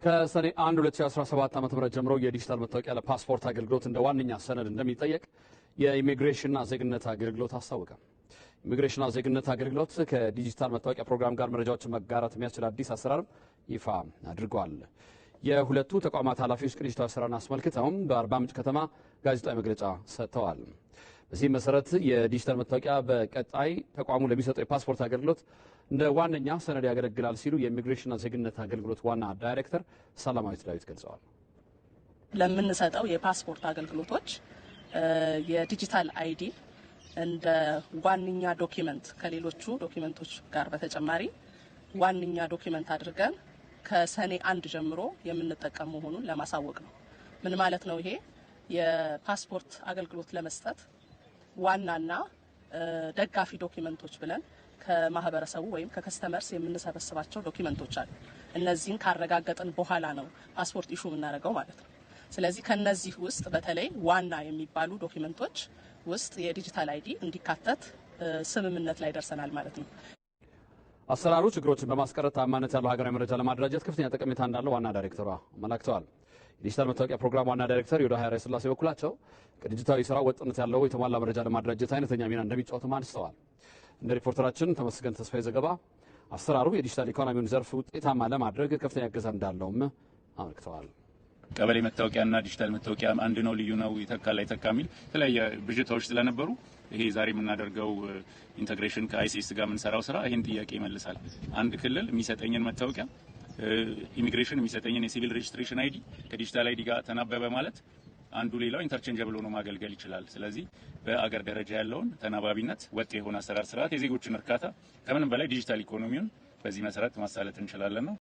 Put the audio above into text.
ከሰኔ 1 2017 ዓ.ም ጀምሮ የዲጂታል መታወቂያ ለፓስፖርት አገልግሎት እንደ ዋነኛ ሰነድ እንደሚጠየቅ የኢሚግሬሽንና ዜግነት አገልግሎት አስታወቀ። ኢሚግሬሽንና ዜግነት አገልግሎት ከዲጂታል መታወቂያ ፕሮግራም ጋር መረጃዎችን መጋራት የሚያስችል አዲስ አሰራር ይፋ አድርጓል። የሁለቱ ተቋማት ኃላፊዎች ቅንጅታዊ ስራን አስመልክተውም በአርባ ምንጭ ከተማ ጋዜጣዊ መግለጫ ሰጥተዋል። በዚህ መሰረት የዲጂታል መታወቂያ በቀጣይ ተቋሙ ለሚሰጠው የፓስፖርት አገልግሎት እንደ ዋነኛ ሰነድ ያገለግላል ሲሉ የኢሚግሬሽንና ዜግነት አገልግሎት ዋና ዳይሬክተር ሰላማዊት ዳዊት ገልጸዋል። ለምንሰጠው የፓስፖርት አገልግሎቶች የዲጂታል አይዲ እንደ ዋነኛ ዶክመንት ከሌሎቹ ዶክመንቶች ጋር በተጨማሪ ዋነኛ ዶክመንት አድርገን ከሰኔ 1 ጀምሮ የምንጠቀም መሆኑን ለማሳወቅ ነው። ምን ማለት ነው? ይሄ የፓስፖርት አገልግሎት ለመስጠት ዋናና ደጋፊ ዶክመንቶች ብለን ከማህበረሰቡ ወይም ከከስተመርስ የምንሰበስባቸው ዶክመንቶች አሉ። እነዚህን ካረጋገጥን በኋላ ነው ፓስፖርት ኢሹ የምናደርገው ማለት ነው። ስለዚህ ከነዚህ ውስጥ በተለይ ዋና የሚባሉ ዶክመንቶች ውስጥ የዲጂታል አይዲ እንዲካተት ስምምነት ላይ ደርሰናል ማለት ነው። አሰራሩ ችግሮችን በማስቀረት ታማኝነት ያለው ሀገራዊ መረጃ ለማደራጀት ከፍተኛ ጠቀሜታ እንዳለው ዋና ዳይሬክተሯ አመላክተዋል። የዲጂታል መታወቂያ ፕሮግራም ዋና ዳይሬክተር ዮዳሄ ኃይለሥላሴ በኩላቸው ቅንጅታዊ ስራ ወጥነት ያለው የተሟላ መረጃ ለማደራጀት አይነተኛ ሚና እንደሚጫወትም አንስተዋል። እንደ ሪፖርተራችን ተመስገን ተስፋዬ ዘገባ አሰራሩ የዲጂታል ኢኮኖሚውን ዘርፍ ውጤታማ ለማድረግ ከፍተኛ እገዛ እንዳለውም አመልክተዋል። ቀበሌ መታወቂያና ዲጂታል መታወቂያ አንድ ነው፣ ልዩ ነው፣ ይተካል አይተካም የሚል የተለያየ ብዥታዎች ስለነበሩ ይሄ ዛሬ የምናደርገው ኢንተግሬሽን ከአይሲኤስ ጋር የምንሰራው ስራ ይህን ጥያቄ ይመልሳል። አንድ ክልል የሚሰጠኝን መታወቂያ ኢሚግሬሽን የሚሰጠኝን የሲቪል ሬጅስትሬሽን አይዲ ከዲጂታል አይዲ ጋር ተናበበ ማለት አንዱ ሌላው ኢንተርቼንጀብል ሆኖ ማገልገል ይችላል። ስለዚህ በአገር ደረጃ ያለውን ተናባቢነት፣ ወጥ የሆነ አሰራር ስርዓት፣ የዜጎችን እርካታ ከምንም በላይ ዲጂታል ኢኮኖሚውን በዚህ መሰረት ማሳለጥ እንችላለን ነው።